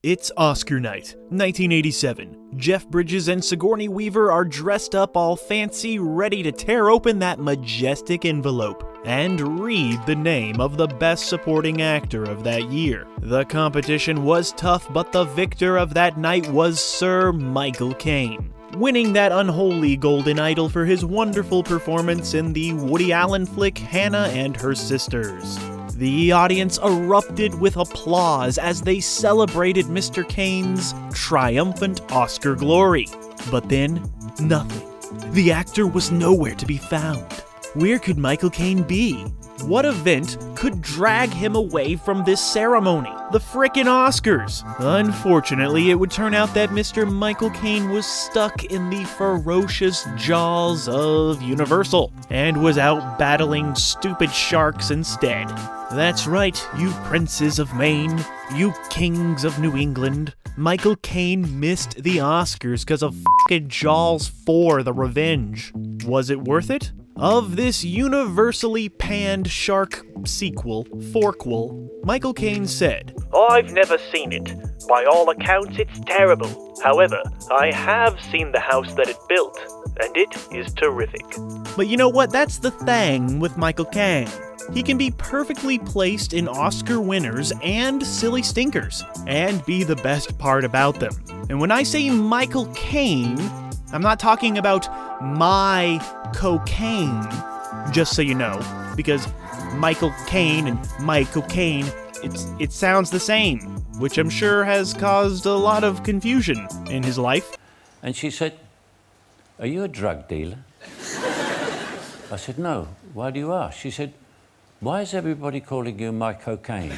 It's Oscar night, 1987. Jeff Bridges and Sigourney Weaver are dressed up all fancy, ready to tear open that majestic envelope and read the name of the best supporting actor of that year. The competition was tough, but the victor of that night was Sir Michael Caine, winning that unholy golden idol for his wonderful performance in the Woody Allen flick Hannah and Her Sisters. The audience erupted with applause as they celebrated Mr. Caine's triumphant Oscar glory. But then, nothing. The actor was nowhere to be found. Where could Michael Caine be? What event could drag him away from this ceremony? The frickin' Oscars! Unfortunately, it would turn out that Mr. Michael Caine was stuck in the ferocious jaws of Universal and was out battling stupid sharks instead. That's right, you princes of Maine, you kings of New England. Michael Caine missed the Oscars because of f***ing Jaws 4: The Revenge. Was it worth it? Of this universally panned shark sequel, fourquel, Michael Caine said, "I've never seen it. By all accounts, it's terrible. However, I have seen the house that it built, and it is terrific." But you know what? That's the thing with Michael Caine. He can be perfectly placed in Oscar winners and silly stinkers, and be the best part about them. And when I say Michael Caine, I'm not talking about my cocaine, just so you know, because Michael Caine and Michael Caine, it sounds the same, which I'm sure has caused a lot of confusion in his life. And she said, "Are you a drug dealer?" I said, "No. Why do you ask?" She said, "Why is everybody calling you my cocaine?"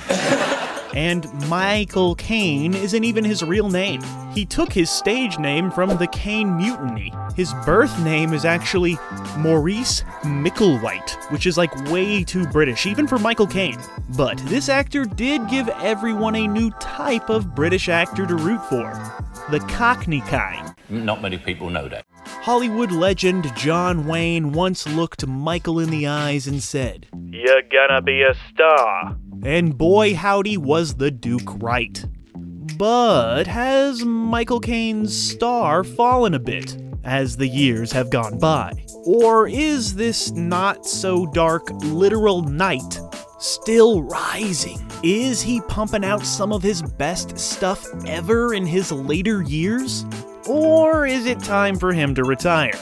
And Michael Caine isn't even his real name. He took his stage name from the Caine Mutiny. His birth name is actually Maurice Micklewhite, which is like way too British, even for Michael Caine. But this actor did give everyone a new type of British actor to root for. The Cockney kind. Not many people know that. Hollywood legend John Wayne once looked Michael in the eyes and said, "You're gonna be a star." And boy howdy was the Duke right. But has Michael Caine's star fallen a bit as the years have gone by? Or is this not so dark literal knight still rising? Is he pumping out some of his best stuff ever in his later years? Or is it time for him to retire?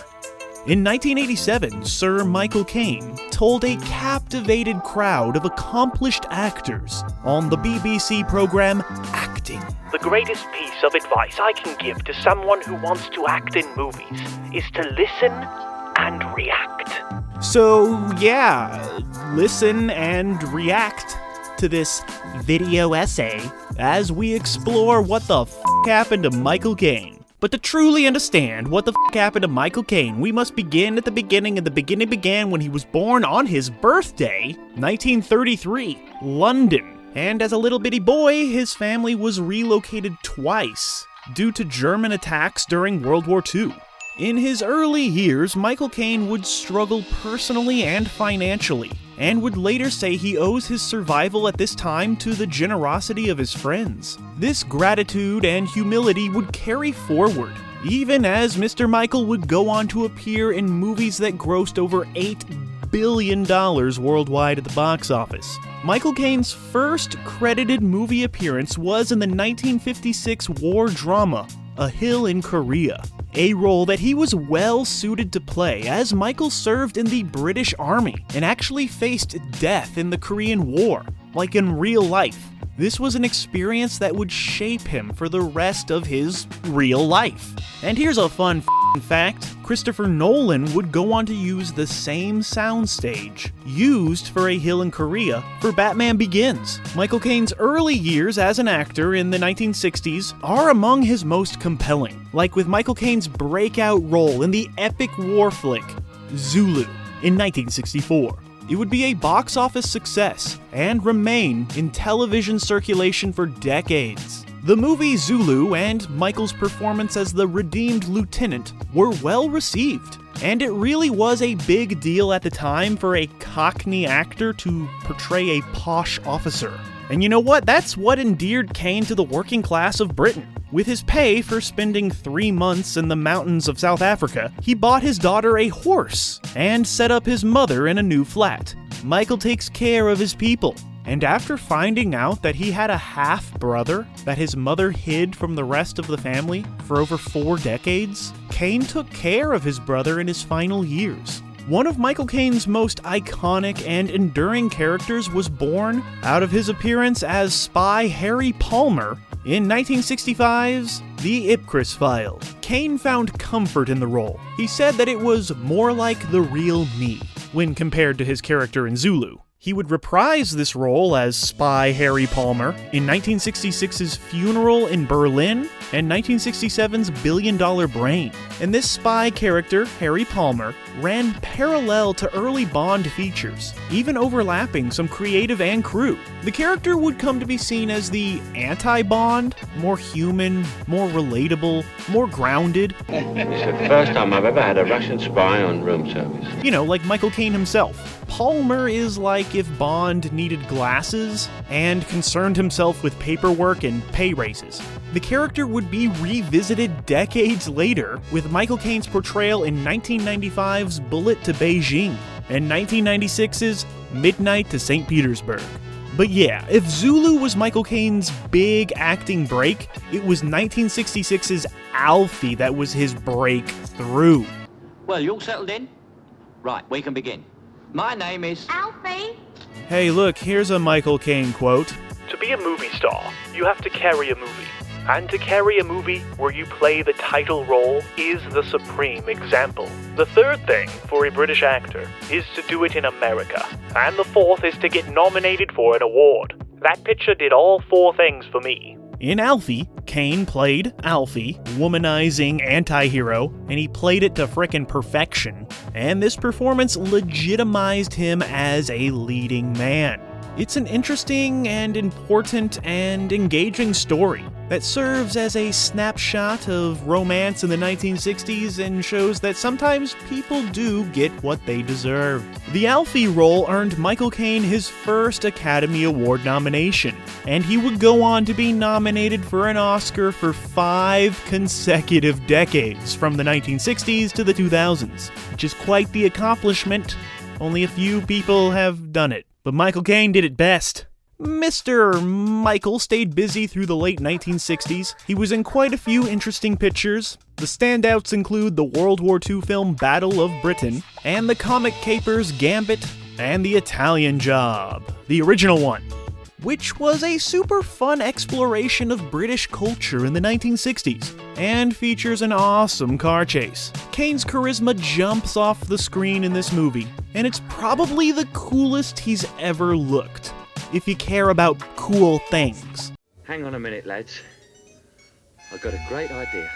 In 1987, Sir Michael Caine told a captivated crowd of accomplished actors on the BBC program Acting. "The greatest piece of advice I can give to someone who wants to act in movies is to listen and react." So yeah, listen and react to this video essay as we explore what the f*** happened to Michael Caine. But to truly understand what the f*** happened to Michael Caine, we must begin at the beginning, and the beginning began when he was born on his birthday, 1933, London. And as a little bitty boy, his family was relocated twice due to German attacks during World War II. In his early years, Michael Caine would struggle personally and financially, and would later say he owes his survival at this time to the generosity of his friends. This gratitude and humility would carry forward, even as Mr. Michael would go on to appear in movies that grossed over $8 billion worldwide at the box office. Michael Caine's first credited movie appearance was in the 1956 war drama, A Hill in Korea, a role that he was well suited to play as Michael served in the British Army and actually faced death in the Korean War, like in real life. This was an experience that would shape him for the rest of his real life. And here's a fun fact, Christopher Nolan would go on to use the same soundstage used for A Hill in Korea for Batman Begins. Michael Caine's early years as an actor in the 1960s are among his most compelling, like with Michael Caine's breakout role in the epic war flick, Zulu, in 1964. It would be a box office success and remain in television circulation for decades. The movie Zulu and Michael's performance as the redeemed lieutenant were well received, and it really was a big deal at the time for a Cockney actor to portray a posh officer. And you know what? That's what endeared Caine to the working class of Britain. With his pay for spending 3 months in the mountains of South Africa, he bought his daughter a horse and set up his mother in a new flat. Michael takes care of his people. And after finding out that he had a half-brother that his mother hid from the rest of the family for over 4 decades, Caine took care of his brother in his final years. One of Michael Caine's most iconic and enduring characters was born out of his appearance as spy Harry Palmer in 1965's The Ipcress File. Caine found comfort in the role. He said that it was more like the real me when compared to his character in Zulu. He would reprise this role as spy Harry Palmer in 1966's Funeral in Berlin and 1967's $1 Billion Brain. And this spy character, Harry Palmer, ran parallel to early Bond features, even overlapping some creative and crew. The character would come to be seen as the anti-Bond, more human, more relatable, more grounded. It's the first time I've ever had a Russian spy on room service. You know, like Michael Caine himself. Palmer is like if Bond needed glasses and concerned himself with paperwork and pay raises. The character would be revisited decades later with Michael Caine's portrayal in 1995's Bullet to Beijing and 1996's Midnight to St. Petersburg. But yeah, if Zulu was Michael Caine's big acting break, it was 1966's Alfie that was his breakthrough. Well, you all settled in? Right, we can begin. My name is... Alfie! Hey look, here's a Michael Caine quote. To be a movie star, you have to carry a movie. And to carry a movie where you play the title role is the supreme example. The third thing for a British actor is to do it in America. And the fourth is to get nominated for an award. That picture did all 4 things for me. In Alfie, Caine played Alfie, womanizing anti-hero, and he played it to frickin' perfection. And this performance legitimized him as a leading man. It's an interesting and important and engaging story that serves as a snapshot of romance in the 1960s and shows that sometimes people do get what they deserve. The Alfie role earned Michael Caine his first Academy Award nomination, and he would go on to be nominated for an Oscar for 5 consecutive decades, from the 1960s to the 2000s, which is quite the accomplishment. Only a few people have done it. But Michael Caine did it best. Mr. Michael stayed busy through the late 1960s. He was in quite a few interesting pictures. The standouts include the World War II film Battle of Britain, and the comic capers Gambit and The Italian Job, the original one, which was a super fun exploration of British culture in the 1960s, and features an awesome car chase. Caine's charisma jumps off the screen in this movie, and it's probably the coolest he's ever looked, if you care about cool things. Hang on a minute, lads. I've got a great idea.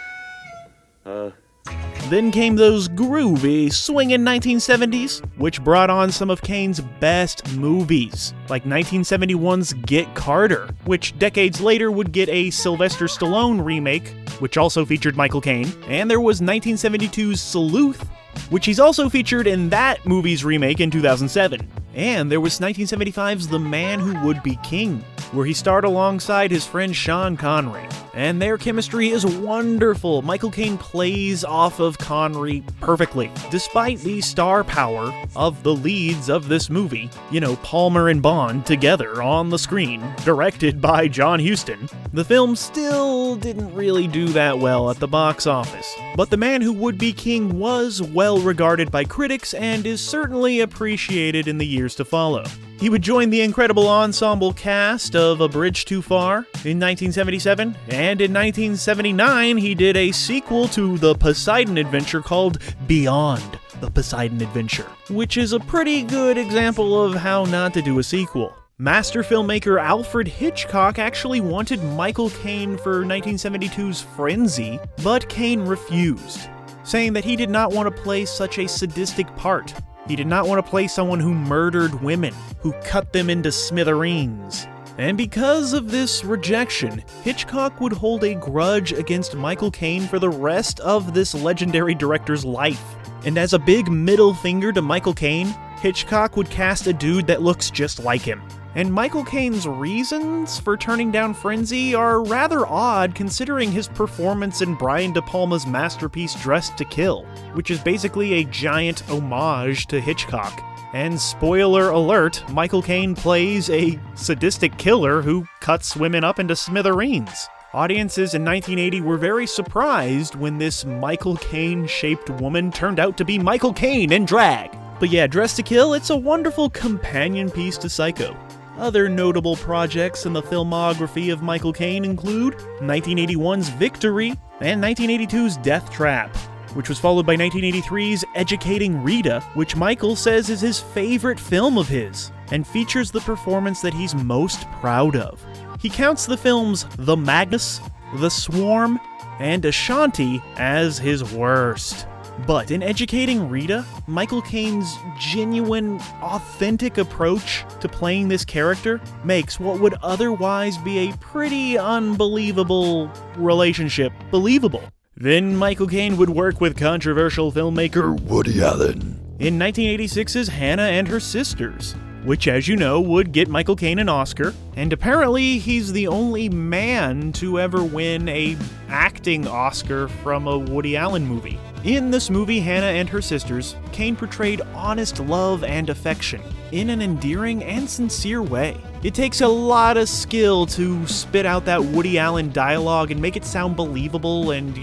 Then came those groovy, swingin' 1970s, which brought on some of Caine's best movies, like 1971's Get Carter, which decades later would get a Sylvester Stallone remake, which also featured Michael Caine, and there was 1972's Sleuth, which he's also featured in that movie's remake in 2007. And there was 1975's The Man Who Would Be King, where he starred alongside his friend Sean Connery. And their chemistry is wonderful. Michael Caine plays off of Connery perfectly. Despite the star power of the leads of this movie, you know, Palmer and Bond together on the screen, directed by John Huston, the film still didn't really do that well at the box office. But The Man Who Would Be King was well regarded by critics and is certainly appreciated in the years to follow. He would join the incredible ensemble cast of A Bridge Too Far in 1977, and in 1979 he did a sequel to the Poseidon Adventure called Beyond the Poseidon Adventure, which is a pretty good example of how not to do a sequel. Master filmmaker Alfred Hitchcock actually wanted Michael Caine for 1972's Frenzy, but Caine refused, saying that he did not want to play such a sadistic part. He did not want to play someone who murdered women, who cut them into smithereens. And because of this rejection, Hitchcock would hold a grudge against Michael Caine for the rest of this legendary director's life. And as a big middle finger to Michael Caine, Hitchcock would cast a dude that looks just like him. And Michael Caine's reasons for turning down Frenzy are rather odd considering his performance in Brian De Palma's masterpiece Dressed to Kill, which is basically a giant homage to Hitchcock. And spoiler alert, Michael Caine plays a sadistic killer who cuts women up into smithereens. Audiences in 1980 were very surprised when this Michael Caine-shaped woman turned out to be Michael Caine in drag. But yeah, Dressed to Kill, it's a wonderful companion piece to Psycho. Other notable projects in the filmography of Michael Caine include 1981's Victory and 1982's Death Trap, which was followed by 1983's Educating Rita, which Michael says is his favorite film of his, and features the performance that he's most proud of. He counts the films The Magnus, The Swarm, and Ashanti as his worst. But in Educating Rita, Michael Caine's genuine, authentic approach to playing this character makes what would otherwise be a pretty unbelievable relationship believable. Then Michael Caine would work with controversial filmmaker Woody Allen in 1986's Hannah and Her Sisters, which, as you know, would get Michael Caine an Oscar, and apparently he's the only man to ever win an acting Oscar from a Woody Allen movie. In this movie, Hannah and Her Sisters, Caine portrayed honest love and affection in an endearing and sincere way. It takes a lot of skill to spit out that Woody Allen dialogue and make it sound believable and,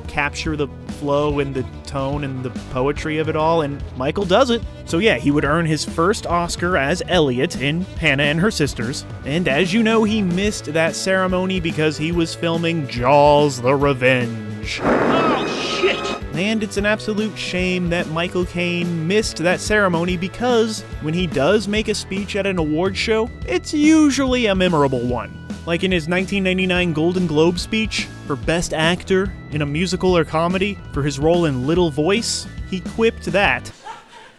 capture the flow and the tone and the poetry of it all, and Michael does it. So yeah, he would earn his first Oscar as Elliot in Hannah and Her Sisters, and as you know, he missed that ceremony because he was filming Jaws the Revenge. Oh, shit! And it's an absolute shame that Michael Caine missed that ceremony because when he does make a speech at an award show, it's usually a memorable one. Like in his 1999 Golden Globe speech for Best Actor in a Musical or Comedy for his role in Little Voice, he quipped that,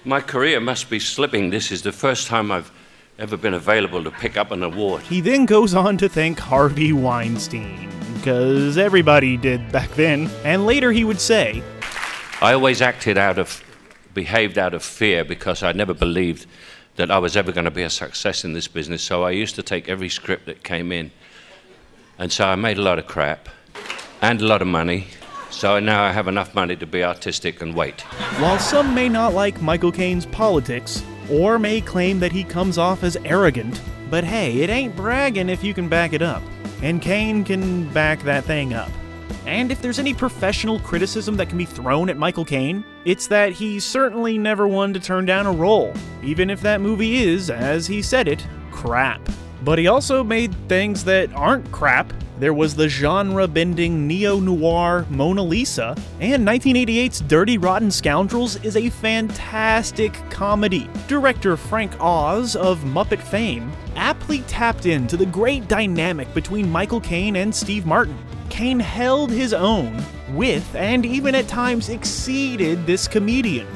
My career must be slipping. This is the first time I've ever been available to pick up an award. He then goes on to thank Harvey Weinstein, because everybody did back then, and later he would say, I always behaved out of fear because I never believed that I was ever going to be a success in this business, so I used to take every script that came in. And so I made a lot of crap and a lot of money, so now I have enough money to be artistic and wait. While some may not like Michael Caine's politics, or may claim that he comes off as arrogant, but hey, it ain't bragging if you can back it up. And Caine can back that thing up. And if there's any professional criticism that can be thrown at Michael Caine, it's that he's certainly never one to turn down a role, even if that movie is, as he said it, crap. But he also made things that aren't crap. There was the genre-bending neo-noir Mona Lisa, and 1988's Dirty Rotten Scoundrels is a fantastic comedy. Director Frank Oz of Muppet fame aptly tapped into the great dynamic between Michael Caine and Steve Martin. Caine held his own with, and even at times exceeded, this comedian.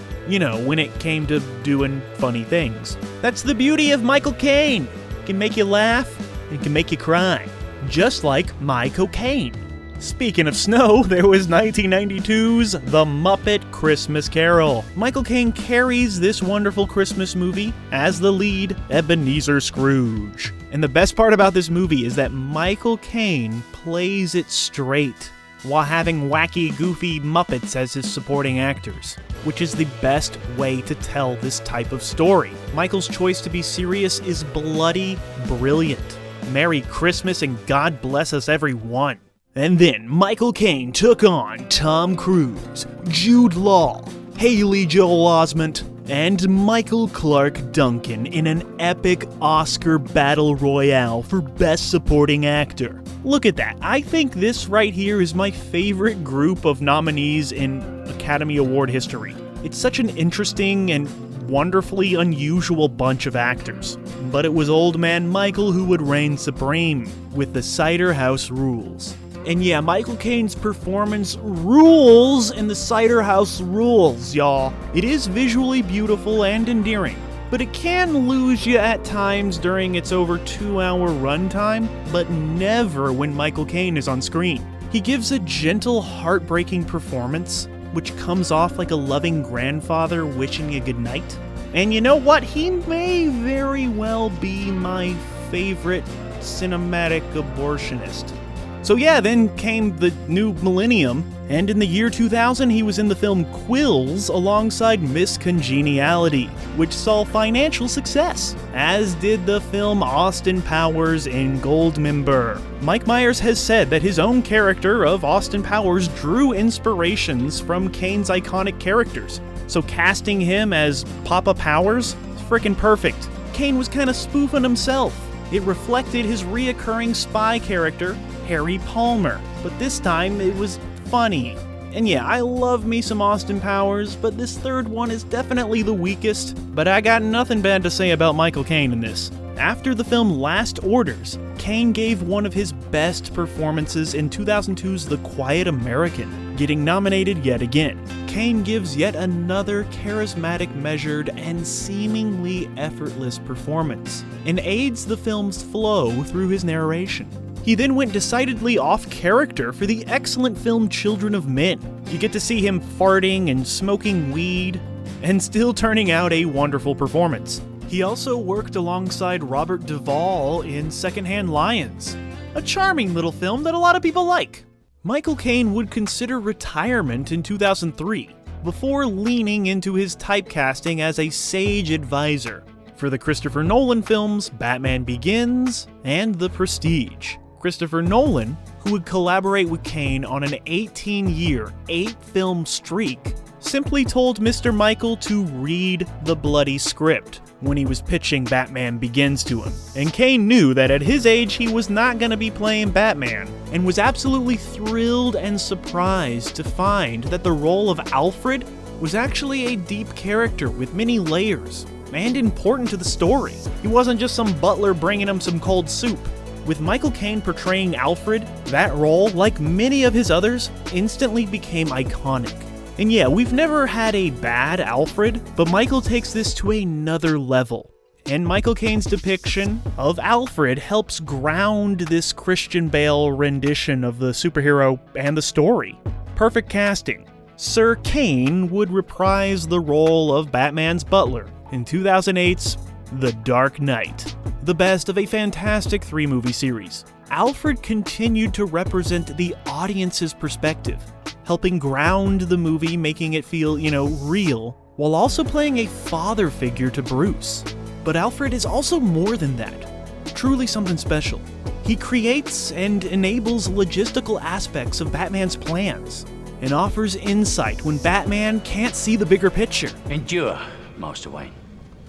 When it came to doing funny things. That's the beauty of Michael Caine. It can make you laugh, it can make you cry. Just like Michael Caine. Speaking of snow, there was 1992's The Muppet Christmas Carol. Michael Caine carries this wonderful Christmas movie as the lead Ebenezer Scrooge. And the best part about this movie is that Michael Caine plays it straight, while having wacky, goofy Muppets as his supporting actors, which is the best way to tell this type of story. Michael's choice to be serious is bloody brilliant. Merry Christmas and God bless us everyone. And then Michael Caine took on Tom Cruise, Jude Law, Haley Joel Osment, and Michael Clark Duncan in an epic Oscar battle royale for Best Supporting Actor. Look at that. I think this right here is my favorite group of nominees in Academy Award history. It's such an interesting and wonderfully unusual bunch of actors. But it was Old Man Michael who would reign supreme with the Cider House Rules. And yeah, Michael Caine's performance rules in the Cider House Rules, y'all. It is visually beautiful and endearing, but it can lose you at times during its over 2-hour runtime, but never when Michael Caine is on screen. He gives a gentle, heartbreaking performance, which comes off like a loving grandfather wishing you goodnight. And you know what? He may very well be my favorite cinematic abortionist. So yeah, then came the new millennium, and in the year 2000 he was in the film Quills alongside Miss Congeniality, which saw financial success, as did the film Austin Powers in Goldmember. Mike Myers has said that his own character of Austin Powers drew inspirations from Caine's iconic characters, so casting him as Papa Powers is freaking perfect. Caine was kinda spoofing himself. It reflected his reoccurring spy character, Harry Palmer, but this time it was funny. And yeah, I love me some Austin Powers, but this third one is definitely the weakest, but I got nothing bad to say about Michael Caine in this. After the film Last Orders, Caine gave one of his best performances in 2002's The Quiet American, getting nominated yet again. Caine gives yet another charismatic, measured, and seemingly effortless performance, and aids the film's flow through his narration. He then went decidedly off character for the excellent film Children of Men. You get to see him farting and smoking weed, and still turning out a wonderful performance. He also worked alongside Robert Duvall in Secondhand Lions, a charming little film that a lot of people like. Michael Caine would consider retirement in 2003, before leaning into his typecasting as a sage advisor for the Christopher Nolan films Batman Begins and The Prestige. Christopher Nolan, who would collaborate with Caine on an 18-year, 8-film streak, simply told Mr. Michael to read the bloody script when he was pitching Batman Begins to him. And Caine knew that at his age he was not going to be playing Batman, and was absolutely thrilled and surprised to find that the role of Alfred was actually a deep character with many layers, and important to the story. He wasn't just some butler bringing him some cold soup. With Michael Caine portraying Alfred, that role, like many of his others, instantly became iconic. And yeah, we've never had a bad Alfred, but Michael takes this to another level. And Michael Caine's depiction of Alfred helps ground this Christian Bale rendition of the superhero and the story. Perfect casting. Sir Caine would reprise the role of Batman's butler in 2008's The Dark Knight, the best of a fantastic 3-movie series. Alfred continued to represent the audience's perspective, helping ground the movie, making it feel, real, while also playing a father figure to Bruce. But Alfred is also more than that, truly something special. He creates and enables logistical aspects of Batman's plans, and offers insight when Batman can't see the bigger picture. Endure, Master Wayne.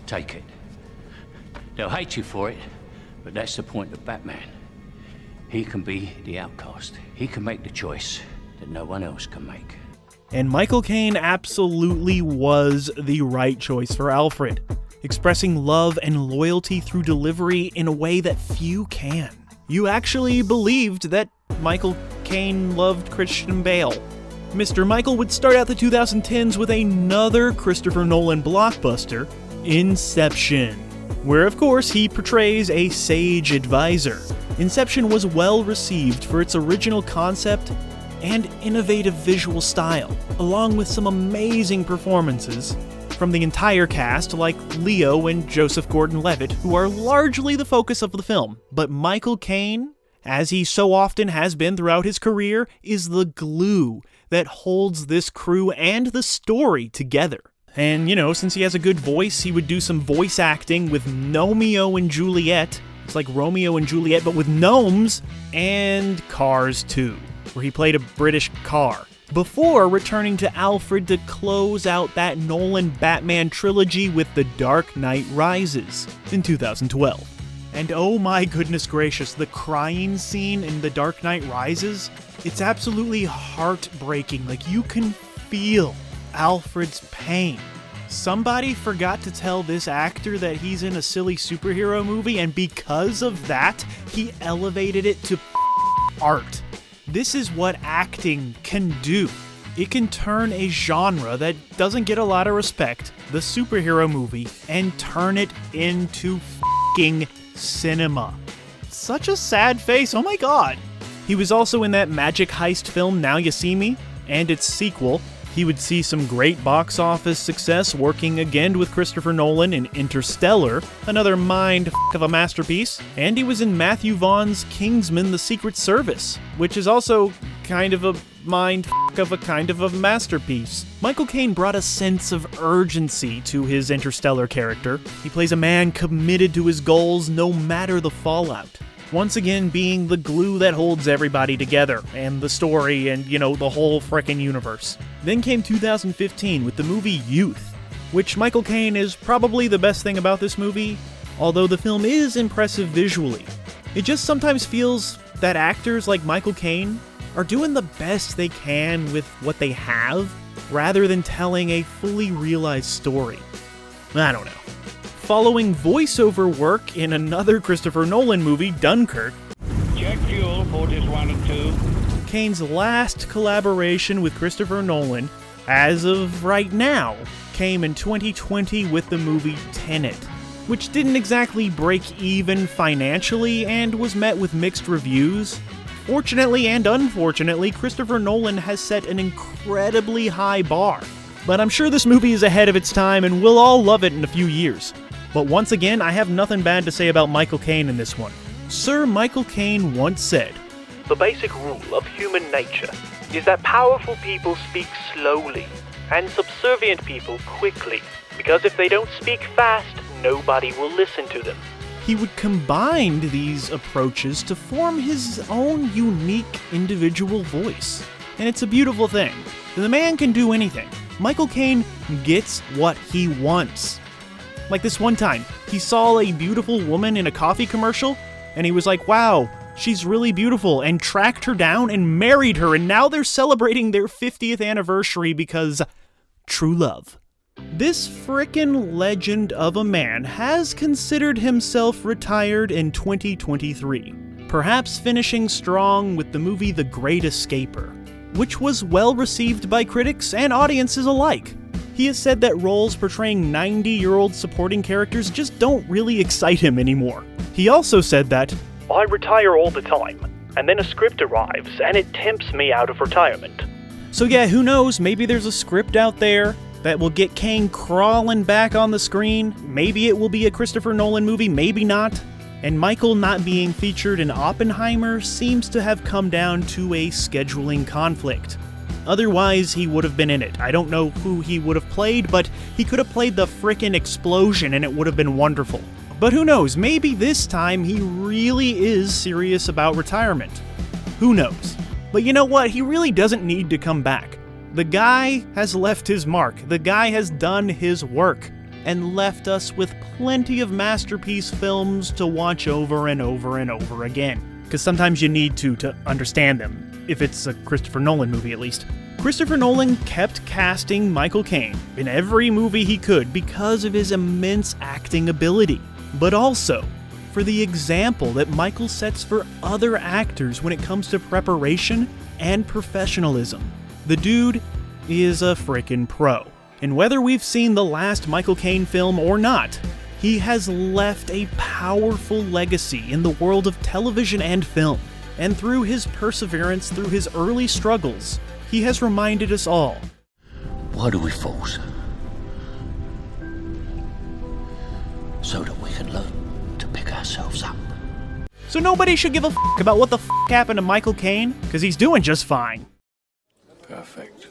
Take it. They'll hate you for it, but that's the point of Batman. He can be the outcast. He can make the choice that no one else can make. And Michael Caine absolutely was the right choice for Alfred, expressing love and loyalty through delivery in a way that few can. You actually believed that Michael Caine loved Christian Bale. Mr. Michael would start out the 2010s with another Christopher Nolan blockbuster, Inception, where of course he portrays a sage advisor. Inception was well received for its original concept and innovative visual style, along with some amazing performances from the entire cast like Leo and Joseph Gordon-Levitt, who are largely the focus of the film. But Michael Caine, as he so often has been throughout his career, is the glue that holds this crew and the story together. And, since he has a good voice, he would do some voice acting with Romeo and Juliet. It's like Romeo and Juliet, but with gnomes, and Cars 2, where he played a British car, before returning to Alfred to close out that Nolan Batman trilogy with The Dark Knight Rises in 2012. And oh my goodness gracious, the crying scene in The Dark Knight Rises, it's absolutely heartbreaking. Like, you can feel Alfred's pain. Somebody forgot to tell this actor that he's in a silly superhero movie, and because of that, he elevated it to art. This is what acting can do. It can turn a genre that doesn't get a lot of respect, the superhero movie, and turn it into f***ing cinema. Such a sad face, oh my god. He was also in that magic heist film Now You See Me, and its sequel, He would see some great box office success working again with Christopher Nolan in Interstellar, another mind f*** of a masterpiece, and he was in Matthew Vaughn's Kingsman: The Secret Service, which is also kind of a mind f*** of a kind of a masterpiece. Michael Caine brought a sense of urgency to his Interstellar character. He plays a man committed to his goals no matter the fallout. Once again being the glue that holds everybody together, and the story, and, the whole frickin' universe. Then came 2015 with the movie Youth, which Michael Caine is probably the best thing about this movie, although the film is impressive visually. It just sometimes feels that actors like Michael Caine are doing the best they can with what they have, rather than telling a fully realized story. I don't know. Following voiceover work in another Christopher Nolan movie, Dunkirk, check fuel, Fortis 1 and 2. Caine's last collaboration with Christopher Nolan, as of right now, came in 2020 with the movie Tenet, which didn't exactly break even financially and was met with mixed reviews. Fortunately and unfortunately, Christopher Nolan has set an incredibly high bar, but I'm sure this movie is ahead of its time and we'll all love it in a few years. But once again, I have nothing bad to say about Michael Caine in this one. Sir Michael Caine once said, The basic rule of human nature is that powerful people speak slowly and subservient people quickly, because if they don't speak fast, nobody will listen to them. He would combine these approaches to form his own unique individual voice. And it's a beautiful thing. The man can do anything. Michael Caine gets what he wants. Like this one time, he saw a beautiful woman in a coffee commercial, and he was like, wow, she's really beautiful, and tracked her down and married her, and now they're celebrating their 50th anniversary because true love. This frickin' legend of a man has considered himself retired in 2023, perhaps finishing strong with the movie The Great Escaper, which was well received by critics and audiences alike. He has said that roles portraying 90-year-old supporting characters just don't really excite him anymore. He also said that, I retire all the time, and then a script arrives, and it tempts me out of retirement. So yeah, who knows, maybe there's a script out there that will get Caine crawling back on the screen. Maybe it will be a Christopher Nolan movie, maybe not. And Michael not being featured in Oppenheimer seems to have come down to a scheduling conflict. Otherwise, he would have been in it. I don't know who he would have played, but he could have played the frickin' explosion and it would have been wonderful. But who knows, maybe this time he really is serious about retirement. Who knows? But you know what, he really doesn't need to come back. The guy has left his mark. The guy has done his work and left us with plenty of masterpiece films to watch over and over and over again. Because sometimes you need to understand them, if it's a Christopher Nolan movie at least. Christopher Nolan kept casting Michael Caine in every movie he could because of his immense acting ability, but also for the example that Michael sets for other actors when it comes to preparation and professionalism. The dude is a frickin' pro. And whether we've seen the last Michael Caine film or not, he has left a powerful legacy in the world of television and film. And through his perseverance, through his early struggles, he has reminded us all. Why do we fall, sir? So that we can learn to pick ourselves up. So nobody should give a f*** about what the f*** happened to Michael Caine, because he's doing just fine. Perfect.